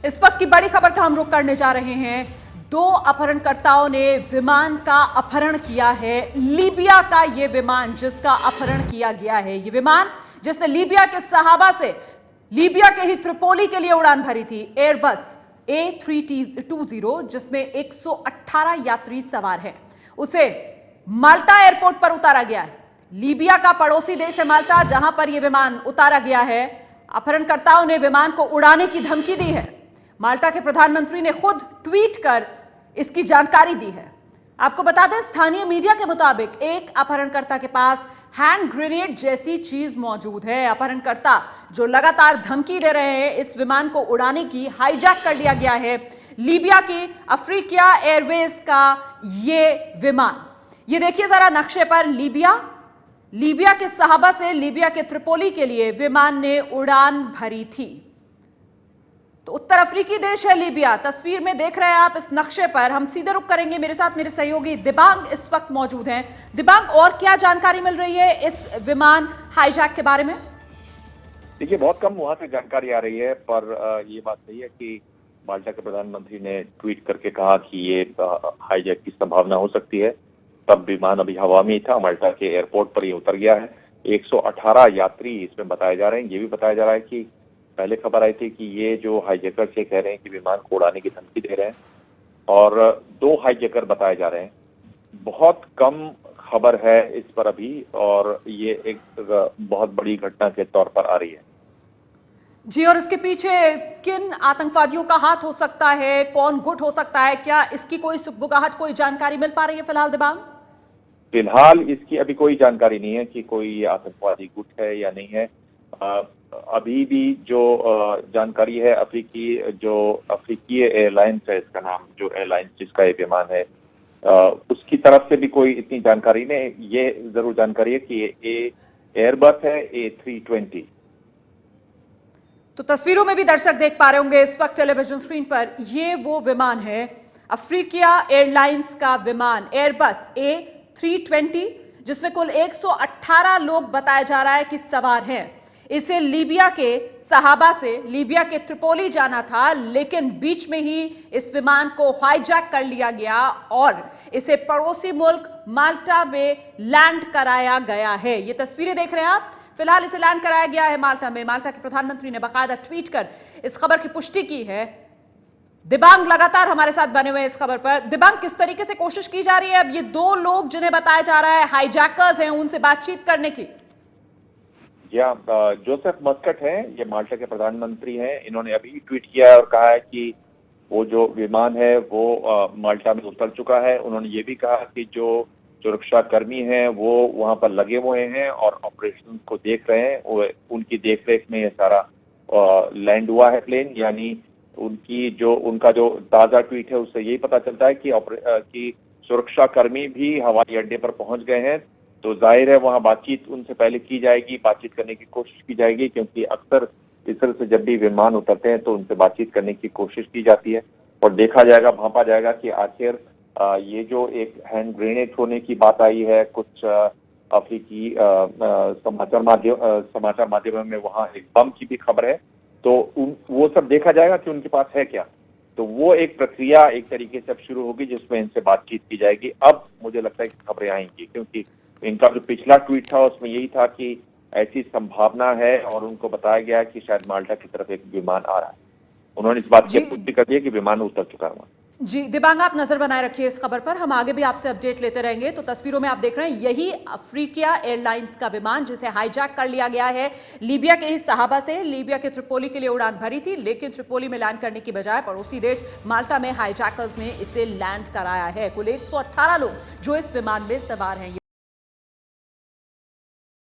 इस वक्त की बड़ी खबर का हम रुख करने जा रहे हैं। दो अपहरणकर्ताओं ने विमान का अपहरण किया है। लीबिया का यह विमान जिसका अपहरण किया गया है, यह विमान जिसने लीबिया के सहाबा से लीबिया के ही त्रिपोली के लिए उड़ान भरी थी, एयरबस A320, जिसमें 118 यात्री सवार हैं, उसे माल्टा एयरपोर्ट पर उतारा गया है। लीबिया का पड़ोसी देश है माल्टा, जहां पर यह विमान उतारा गया है। अपहरणकर्ताओं ने विमान को उड़ाने की धमकी दी है। माल्टा के प्रधानमंत्री ने खुद ट्वीट कर इसकी जानकारी दी है। आपको बता दें, स्थानीय मीडिया के मुताबिक एक अपहरणकर्ता के पास हैंड ग्रेनेड जैसी चीज मौजूद है। अपहरणकर्ता जो लगातार धमकी दे रहे हैं इस विमान को उड़ाने की, हाईजैक कर लिया गया है लीबिया की अफ्रीकिया एयरवेज का ये विमान। ये देखिए जरा नक्शे पर, लीबिया के सहाबा से लीबिया के त्रिपोली के लिए विमान ने उड़ान भरी थी। तो उत्तर अफ्रीकी देश है लीबिया। तस्वीर में देख रहे हैं आप इस नक्शे पर। हम सीधे रुख करेंगे, मेरे साथ मेरे सहयोगी दिबांग इस वक्त मौजूद हैं। दिबांग, और क्या जानकारी मिल रही है इस विमान हाईजैक के बारे में? देखिए, बहुत कम वहां से जानकारी आ रही है, पर ये बात सही है कि माल्टा के प्रधानमंत्री ने ट्वीट करके कहा कि ये हाईजैक की संभावना हो सकती है। तब विमान अभी हवा में ही था, माल्टा के एयरपोर्ट पर ही उतर गया है। 118 यात्री इसमें बताए जा रहे हैं। ये भी बताया जा रहा है कि पहले खबर आई थी कि ये जो हाईजैकर से कह रहे हैं कि विमान को उड़ाने की धमकी दे रहे हैं, और 2 हाईजैकर बताए जा रहे हैं। बहुत कम खबर है इस पर अभी, और ये एक बहुत बड़ी घटना के तौर पर आ रही है। जी, और इसके पीछे किन आतंकवादियों का हाथ हो सकता है, कौन गुट हो सकता है, क्या इसकी कोई सुगबुगाहट, कोई जानकारी मिल पा रही है फिलहाल दिबांग? फिलहाल इसकी अभी कोई जानकारी नहीं है कि कोई आतंकवादी गुट है या नहीं है। अभी भी जो जानकारी है, अफ्रीकी एयरलाइंस है इसका नाम, जो एयरलाइंस जिसका ये विमान है, उसकी तरफ से भी कोई इतनी जानकारी नहीं। ये जरूर जानकारी है कि ये एयरबस है A320। तो तस्वीरों में भी दर्शक देख पा रहे होंगे इस वक्त टेलीविजन स्क्रीन पर, ये वो विमान है, अफ्रीकिया एयरलाइंस का विमान एयरबस A320, जिसमें कुल 118 लोग बताया जा रहा है कि सवार हैं। इसे लीबिया के सहाबा से लीबिया के त्रिपोली जाना था, लेकिन बीच में ही इस विमान को हाईजैक कर लिया गया और इसे पड़ोसी मुल्क माल्टा में लैंड कराया गया है। ये तस्वीरें देख रहे हैं आप। फिलहाल इसे लैंड कराया गया है माल्टा में। माल्टा के प्रधानमंत्री ने बाकायदा ट्वीट कर इस खबर की पुष्टि की है। दिबांग लगातार हमारे साथ बने हुए हैं इस खबर पर। दिबांग, किस तरीके से कोशिश की जा रही है अब ये 2 लोग जिन्हें बताया जा रहा है हाईजैकर्स हैं, उनसे बातचीत करने की? जोसेफ मस्कट हैं, ये माल्टा के प्रधानमंत्री हैं। इन्होंने अभी ट्वीट किया है और कहा है कि वो जो विमान है वो माल्टा में उतर चुका है। उन्होंने ये भी कहा कि जो सुरक्षा कर्मी हैं वो वहां पर लगे हुए हैं और ऑपरेशन को देख रहे हैं। उनकी देखरेख में ये सारा लैंड हुआ है प्लेन। यानी उनका जो ताजा ट्वीट है उससे यही पता चलता है कि सुरक्षा कर्मी भी हवाई अड्डे पर पहुंच गए हैं। तो जाहिर है वहां बातचीत उनसे पहले की जाएगी, बातचीत करने की कोशिश की जाएगी, क्योंकि अक्सर इस तरह से जब भी विमान उतरते हैं तो उनसे बातचीत करने की कोशिश की जाती है और देखा जाएगा, भांपा जाएगा कि आखिर ये जो एक हैंड ग्रेनेड होने की बात आई है, कुछ अफ्रीकी समाचार माध्यमों में वहां एक बम की भी खबर है, तो वो सब देखा जाएगा कि उनके पास है क्या। तो वो एक प्रक्रिया एक तरीके से अब शुरू होगी जिसमें इनसे बातचीत की जाएगी। अब मुझे लगता है कि खबरें आएंगी, क्योंकि इनका जो पिछला ट्वीट था उसमें यही था कि ऐसी संभावना है और उनको बताया गया है कि शायद माल्टा की तरफ एक विमान आ रहा है। उन्होंने इस बात की पुष्टि कर दी है कि विमान उतर चुका है। जी दिबांग, आप नजर बनाए रखिए इस खबर पर, हम आगे भी आपसे अपडेट लेते रहेंगे। तो तस्वीरों में आप देख रहे हैं यही अफ्रीकिया एयरलाइंस का विमान जिसे हाईजैक कर लिया गया है। लीबिया के ही सहाबा से लीबिया के त्रिपोली के लिए उड़ान भरी थी, लेकिन त्रिपोली में लैंड करने की बजाय पड़ोसी देश माल्टा में हाईजैकर्स ने इसे लैंड कराया है। कुल 118 लोग जो इस विमान में सवार हैं।